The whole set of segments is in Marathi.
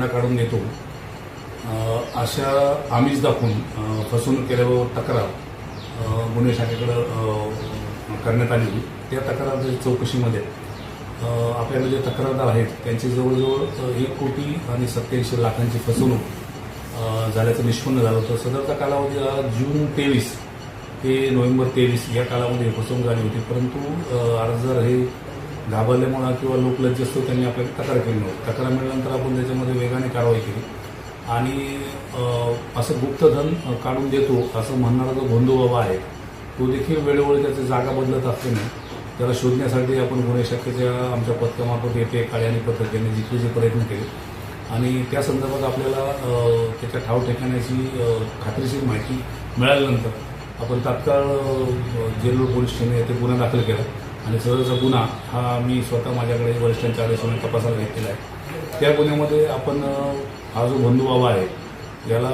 धंदा काढून देतो अशा आमिष दाखवून फसवणूक केल्यावर तक्रार गुन्हे शाखेकडं करण्यात आली होती। त्या तक्रार चौकशीमध्ये आपल्याला जे तक्रारदार आहेत त्यांची जवळजवळ 1,87,00,000 फसवणूक झाल्याचं निष्पन्न झालं होतं। सदरचा कालावधी जून 23 ते नोव्हेंबर 23 या कालामध्ये फसवणूक झाली होती, परंतु अर्जदार हे घाबरल्यामुळे किंवा लोकलज्जस्तो त्यांनी आपल्याला तक्रार केली नव्हती। तक्रार मिळाल्यानंतर आपण त्याच्यामध्ये वेगाने कारवाई केली आणि असं गुप्तधन काढून देतो असं म्हणणारा जो बंधू बाबा आहे तो देखील वेळोवेळी त्याची जागा बदलत असल्याने त्याला शोधण्यासाठी आपण गुन्हे शाखेच्या आमच्या पथकामार्फत येथे काळे आणि पथक यांनी जिकीचे प्रयत्न केले आणि त्या संदर्भात आपल्याला त्याच्या ठाव ठिकाणाची खात्रीशीर माहिती मिळाल्यानंतर आपण तात्काळ जेलरोड पोलीस ठाणे येथे गुन्हा दाखल केला आणि सदरचा गुन्हा हा मी स्वतः माझ्याकडे वरिष्ठांच्या आदेशाने तपासायला घेतलेला आहे। त्या गुन्ह्यामध्ये आपण हा जो बंधू बाबा आहे याला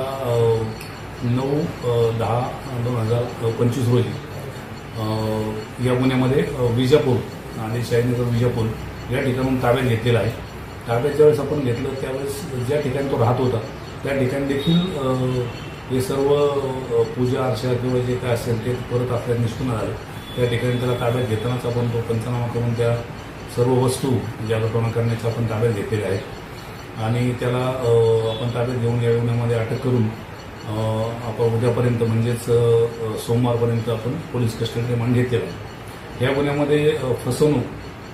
9/10/2025 रोजी या गुन्ह्यामध्ये विजापूर आणि शाहीनगर विजापूर या ठिकाणून ताब्यात घेतलेला आहे। ताब्यात ज्यावेळेस आपण घेतलं त्यावेळेस ज्या ठिकाणी तो राहत होता त्या ठिकाणी देखील हे सर्व पूजा अर्चा किंवा जे काय असेल ते करत असल्याने निष्पन्न झालं। त्या ठिकाणी त्याला ताब्यात घेतानाच आपण तो पंचनामा करून त्या सर्व वस्तू जागृतपणा करण्याचा आपण ताब्यात घेतलेल्या आहेत आणि त्याला आपण ताब्यात घेऊन या गुन्ह्यामध्ये अटक करून आपण उद्यापर्यंत म्हणजेच सोमवारपर्यंत आपण पोलीस कस्टडी रिमांड घेतलेला आहे। या गुन्ह्यामध्ये फसवणूक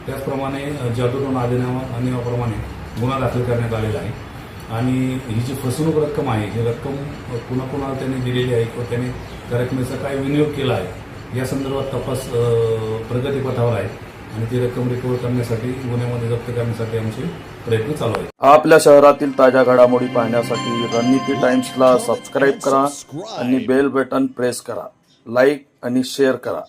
त्याचप्रमाणे जादूटोणा अधिनियमाप्रमाणे गुन्हा दाखल करण्यात आलेला आहे आणि ही जी फसवणूक रक्कम आहे ही रक्कम कुणाकुणाला त्यांनी दिलेली आहे किंवा त्यांनी त्या रकमेचा काय विनियोग केला आहे या संदर्भात तपास प्रगतीपथावर आहे आणि ती रक्कम रिकव्हर करण्यासाठी गुन्ह्यामध्ये जप्त करण्यासाठी आमचे प्रयत्न चालू आहेत। आपल्या शहरातील ताज्या घडामोडी पाहण्यासाठी रणनीती टाइम्सला सबस्क्राईब करा आणि बेल बटन प्रेस करा, लाईक आणि शेअर करा।